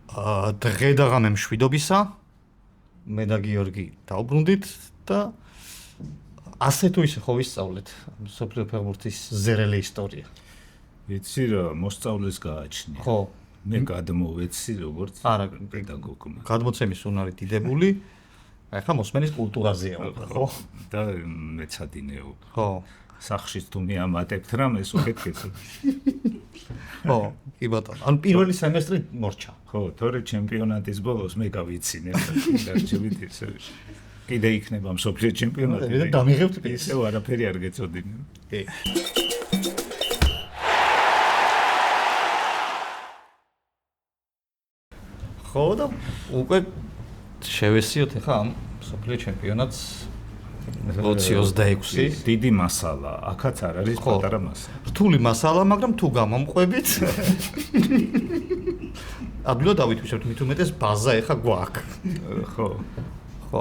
დღე და ღამე მშვიდობისა, მე და გიორგი დავბრუნდით და ასე თუ ისე ხო ვისწავლეთ მსოფლიო ფეხბურთის ზერელი ისტორია. ვიცი რა, მოსწავლეს გააჩნია. ხო, მე გადმოვეცი როგორც პედაგოგმა. გადმოცემის უნარი დიდებული, ახლა მოსმენის კულტურაზეა, ხო? და მეცადინეო. ხო. სახშიც თუ მიამატებთ რამ ეს უკეთკეთო. ხო, კი ბატონო. ანუ პირველი სემესტრი მორჩა. ხო, თორე ჩემპიონატის ბოლოს მე გავიცინე. დარჩებით ისე. კიდე იქნება მსოფლიო ჩემპიონატი. და დამიღებთ ის. ისევ არაფერი არ გეწოდინე. კი. ხო და უკვე შევესიოთ ახლა ამ მსოფლიო ჩემპიონატს 2026. დიდი მასალა, აქაც არ არის პატარა მასალა. რთული მასალა, მაგრამ თუ გამომყვებით ადვილად დავითვისებთ, მით უმეტეს ბაზა ახლა გვაქვს. ხო. ხო.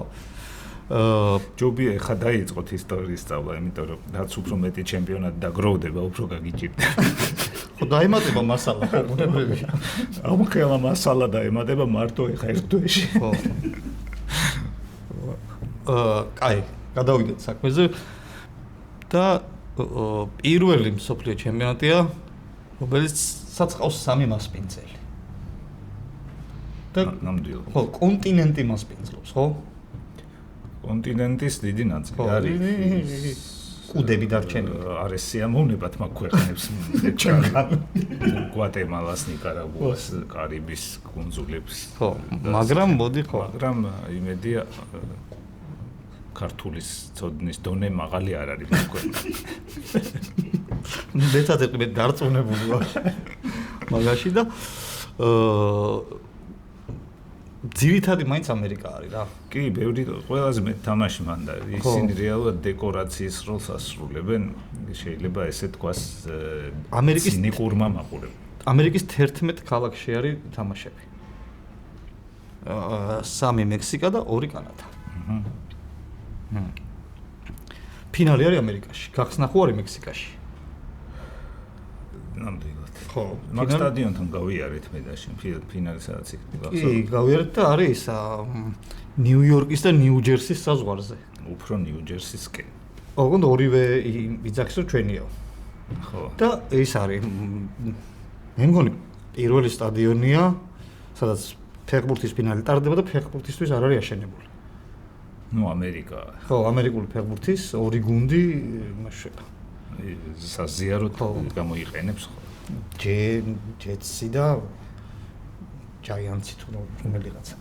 ჯობია ახლა დაიწყოთ ისტორიის სწავლა, იმიტომ რომ რაც უფრო მეტი ჩემპიონატი დაგროვდება, უფრო გაგიჭირდა. ხო, დაემატება მასალა, უნებრივია. ამ ხელა მასალა დაემატება მარტო ახლა ერთ თვეში. ხო. კაი, გადავიდეთ საქმეზე და პირველი მსოფლიო ჩემპიონატია, რომელიც საწყავს 3 მასპინძელი. და ნამდვილად. ხო, კონტინენტი მასპინძლობს, ხო? კონტინენტის დიდი ნაწილი არის. კუდები დარჩენილი. არის სიამოვნებად მაგ ქვეყნებს ჩვენგან. გვატემალას, ნიკარაგუას, კარიბის კუნძულებს. ხო, მაგრამ მოდი ხო. მაგრამ იმედია ქართულის ცოდნის დონე მაღალი არ არის მაგ ქვეყნებში. მეცად მე დარწმუნებული ვარ მაგაში და ძირითადი მაინც ამერიკა არის რა. კი, ბევრი ყველაზე მეტ თამაში მანდა. ისინი რეალურად დეკორაციის როლს ასრულებენ, შეიძლება ესე თქვას ამერიკის ნიკურმა მაყურებ. ამერიკის 11 ქალაქში არის თამაშები. 3 მექსიკა და 2 კანადა. ფინალი არის ამერიკაში, გახსნა ხო არის მექსიკაში. ნამდვილად. ხო, მაგ სტადიონთან გავიარეთ მე და შენ ფინალი სადაც იქნება. კი, გავიარეთ და არის ნიუ-იორკის და ნიუ-ჯერსის საზღვარზე. უფრო ნიუ-ჯერსისკენ. ოღონდ ორივე ვიძახის რომ ჩვენია. ხო. და ეს არის მე მგონი პირველი სტადიონია, სადაც ფეხბურთის ფინალი ტარდება და ფეხბურთისთვის არ არის აშენებული. ნუ ამერიკა. ხო, ამერიკული ფეხბურთის 2 გუნდი მაშება. საზიაროდ გამოიყენებს ხო? ჯეტსი და ჯაიანცი თუ რომელიღაცა.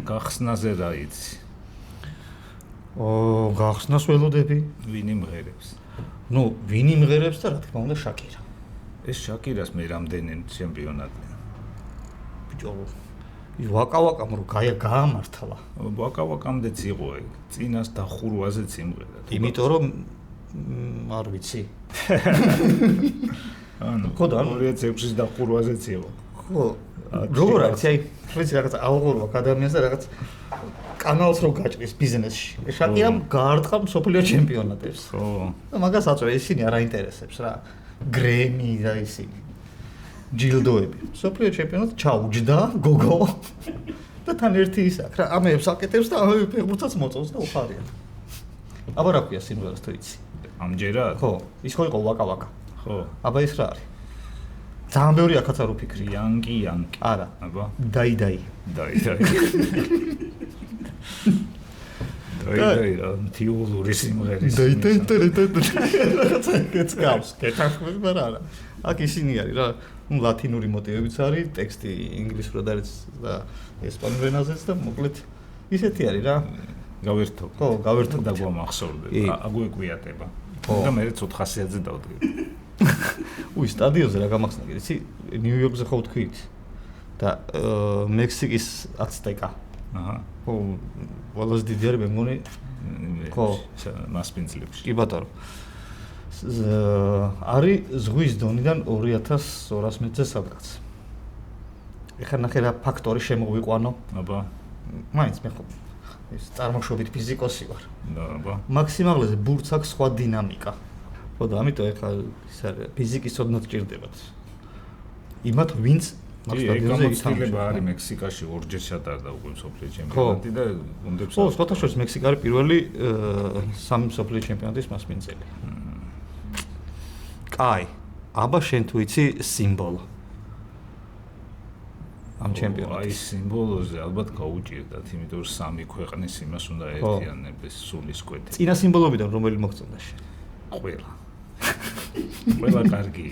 გახსნაზე რა იცი? გახსნას ველოდები. ვინი მღერებს? ნუ, ვინი მღერებს და რა თქმა უნდა შაკირა. ეს შაკირას მე რამდენი ჩემპიონატი. ბიჭო, ვაკავაკამ რო გაამართლა. ვაკავაკამდეც იყო ეგ. წინას დახურვაზეც იმღერა. იმიტომ რომ არ ვიცი. ანუ ხო და 2006-ის დახურვაზეც იყო. ხო. როგორ არის, აი, ვიცი რაღაც ალღორვა ადამიანს და რაღაც კანალს რო გაჭრის ბიზნესში. შაკირამ გაარტყა მსოფლიო ჩემპიონატებს. ხო. და მაგას აწვე ისინი არ აინტერესებს რა. გრემი და ისინი. ჯილდოები. მსოფლიო ჩემპიონატი ჩაუჯდა გოგო. და თან ერთი ის აქვს რა, ამებს აკეთებს და ამები ფეხბურთსაც მოწონს და უხარია. აბა რა ქვია სიმღერას თუ იცი? ამჯერად? ხო, ის ხო იყო ვაკა-ვაკა. ხო. აბა ის რა არის? ძალიან ბევრი აქაც არ უფიქრი. იანკი. არა. აბა. დაი. დაი. თიულური სიმღერის. რაღაცა გეცგავს, გეთანხმები, მაგრამ არა. აქ ისინი არის რა, ნუ ლათინური მოტივებიც არის, ტექსტი ინგლისურად არის და ესპანურ ენაზეც და მოკლედ ისეთი არის რა. გავერთო. ხო, გავერთო და გვამახსოვრდება. აგვეკვიატება. და მე 400-ზე დავდგე. უი, სტადიონზე რა გამახსნა, იცი? ნიუ-იორკზე ხო ვთქვით? და მექსიკის აცტეკა. აჰა. ხო, ყველაზე დიდი არის მე მგონი. ხო, მასპინძლებში. კი ბატონო. არის ზღვის დონიდან 2200 მეტრზე სადღაც. ეხლა ნახე რა ფაქტორი შემოვიყვანო. აბა. მაინც მე ხო ეს წარმოშობით ფიზიკოსი ვარ. აბა. მაქსიმალზე ბურთს აქვს სხვა დინამიკა. ხო და ამიტომ ეხლა ის არის ფიზიკის ოდნავ სჭირდებათ. იმათ ვინც გამოცდილება არის მექსიკაში ორჯერ ჩატარდა უკვე მსოფლიო ჩემპიონატი და გუნდებს ხო, სხვათა შორის მექსიკა არის პირველი სამი მსოფლიო ჩემპიონატის მასპინძელი. კაი, აბა შენ თუ იცი სიმბოლო ამ ჩემპიონატის. აი სიმბოლოზე ალბათ გაუჭირდათ, იმიტომ რომ სამი ქვეყნის იმას უნდა ერთიანებდეს სულისკვეთი. წინა სიმბოლოებიდან რომელი მოგწონდა შენ? ყველა. ყველა კარგი.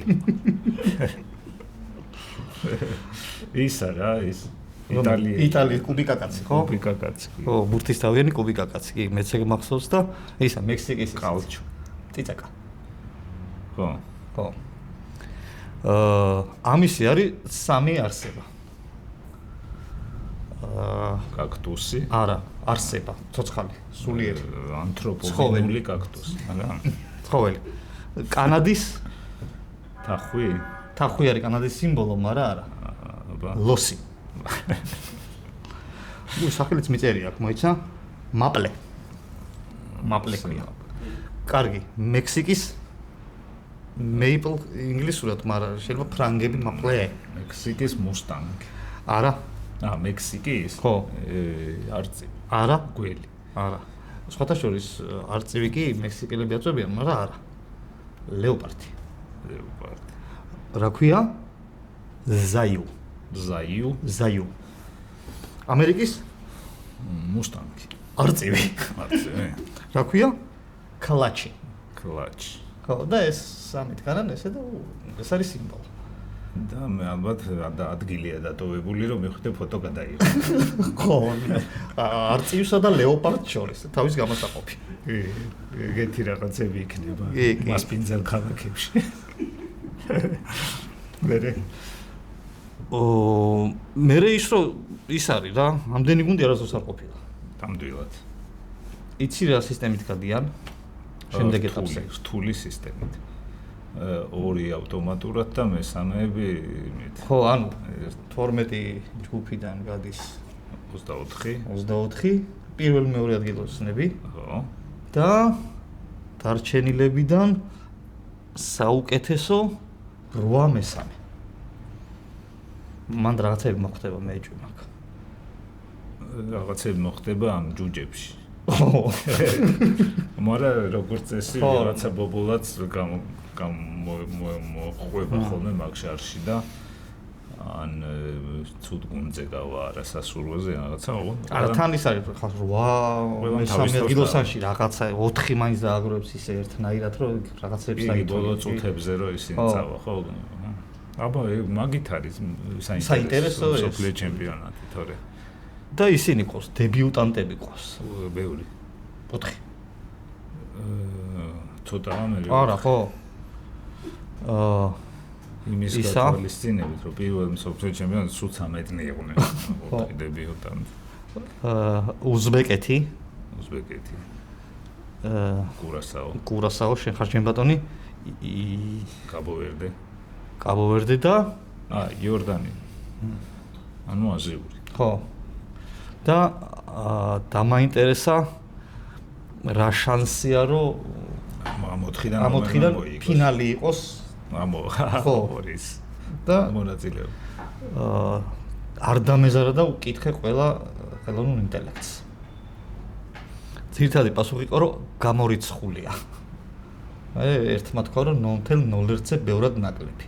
ისა რა ის იტალიის კუბიკაკაცი, ხო? კუბიკაკაცი. ხო, ბურთისთავიანი კუბიკაკაცი. კი, მეც ეგ მახსოვს და ისა მექსიკის კალჩო. წიწაკა. ხო. ხო. ამისი არის სამი არსება. კაქტუსი? არა, არსება, ცოცხალი, სულიერი, ანთროპოგენური კაქტუსი, მაგრამ ცხოველი. კანადის თახვი? თახვი არის კანადის სიმბოლო, მაგრამ არა. ლოსი. ნუ სახელიც მიწერია აქ, მოიცა? მაპლე. მაპლე ქვია. კარგი, მექსიკის მეიპლ ინგლისურად, მაგრამ შეიძლება ფრანგები მაპლე. მექსიკის მუსტანგი. არა. მექსიკის? ხო. არწივი. არა. გველი. არა. სხვათა შორის არწივი კი მექსიკელები აწვევიან, მაგრამ არა. ლეოპარდი. ლეოპარდი. რა ქვია? ზაიუ. ზაიუ? ზაიუ. ამერიკის? მუსტანგი. არწივი. არწივი. რა ქვია? კლაჩი. კლაჩი. ხო, და ეს სამი тканან ესე და ეს არის სიმბოლო. და მე ალბათ ადგილია დატოვებული რომ მივხვდე ფოტო გადაიღო. ხო, არწივსა და ლეოპარდს შორის თავის გამოსაყოფი. ეგეთი რაღაცები იქნება მასპინძელ ქალაქებში. მერე ის რომ ის არის რა, ამდენი გუნდი არასდროს არ ყოფილა. ნამდვილად. იცი რა სისტემით გადიან? შემდეგ ეტაპზე. რთული სისტემით. ორი ავტომატურად და მესამეები იმით. ხო, ანუ 12 ჯგუფიდან გადის 24 პირველ მეორე ადგილოსნები. ხო. და დარჩენილებიდან საუკეთესო 8 მესამე. მან რაღაცები მოხდება მეჭვი მაგ. რაღაცები მოხდება ამ ჯუჯებში. მაგრამ როგორც წესი რაღაცა ბობულაც მოყვება ხოლმე მაგ შარში და ან ცუდ გუნდზე გავა არასასურველზე რაღაცა არა თან ის არის ხა 8 მესამე ადგილოსანში რაღაცა 4 მაინც დააგროვებს ისე ერთნაირად რომ რაღაცებს საერთოდ ბოლო წუთებზე რომ ისინი წავა ხო აბა მაგით არის საინტერესო მსოფლიო ჩემპიონატი თორე და ისინი ყავს დებიუტანტები ყავს ბევრი 4 ცოტა ამერი არა ხო იმის გათვალისწინებით რომ პირველ მსოფლიო ჩემპიონატს სულ 13 იყვნენ დებიუტანტი უზბეკეთი კურასაო შენ ხარ ჩემ ბატონი კაბო-ვერდე და იორდანია ანუ აზიური ხო და დამაინტერესა რა შანსია რომ ამ 4-დან ფინალი იყოს ხო ორის და მონაწილეობა არ დამეზარა და უკითხე ყველა ხელოვნურ ინტელექტს ძირითადი პასუხი იყო რომ გამორიცხულია ერთმა თქვა რომ 0.01-ზე ბევრად ნაკლები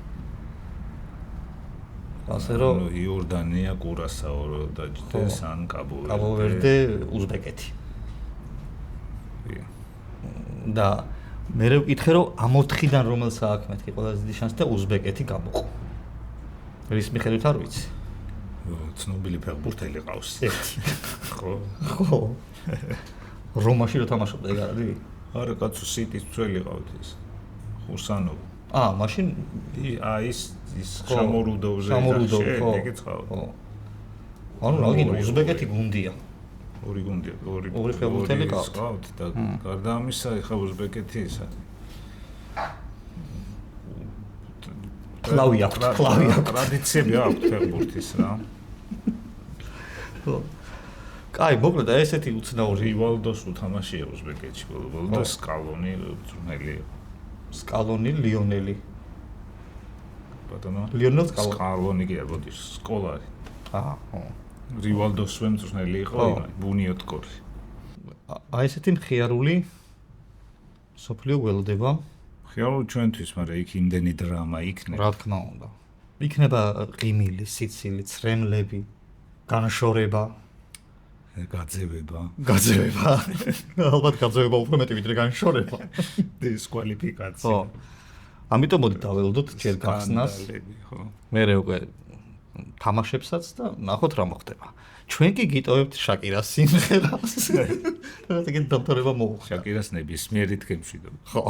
ასე რომ იორდანია კურასაო დაჯდეს ან კაბო-ვერდე უზბეკეთი და მე ვკითხე რომ ამ 4-დან რომელს აქვს მეთქი ყველაზე დიდი შანსი და უზბეკეთი გამოყო რის მიხედვით არ ვიცი ცნობილი ფეხბურთელი ყავს ხო რომაში რო თამაშობდა ეგ არის არა კაცო სიტის წველი ყავთ ის ხურსანოვ მაშინ ის შამორუდოვზე ეგეც ყავთ ხო ანუ რაგინ უზბეკეთი გუნდია ორი გუნდია ორი ფეხბურთელი ყავთ და გარდა ამისა ხა უზბეკეთი ის არის კლავი აქვს ტრადიციები აქვს ფეხბურთის რა ხო კაი მოკლედ ესეთი უცნაური რივალდოს უთამაშია უზბეკეთში ბოლო და სკალონი ძრუნელი სკალონი ლიონელი ბატონო. ლიონელ სკალონი კი არ მოდის, სკოლარი. ხო. რივალდოს მწვრთნელი იყო, ბუნიოტკორი. აი ესეთი მხიარული სოფლიო გველოდება. ხიარო ჩვენთვის, მაგრამ იქ იმდენი დრამა იქნება. რა თქმა უნდა. იქნება ღიმილი, სიცილი, ცრემლები, განშორება, გაძევება. ალბათ გაძევება უფრო მეტი ვიდრე განშორება. დისკვალიფიკაცია. ხო. ამიტომ მოდი დაველოდოთ ჯერ გახსნას. ხო. მერე უკვე თამაშებსაც და ნახოთ რა მოხდება. ჩვენ კი გიტოვებთ შაკირას სიმღერას. რა თქმა უნდა დამთავრება მოუხდა. შაკირას ნებისმიერი თქმში. ხო.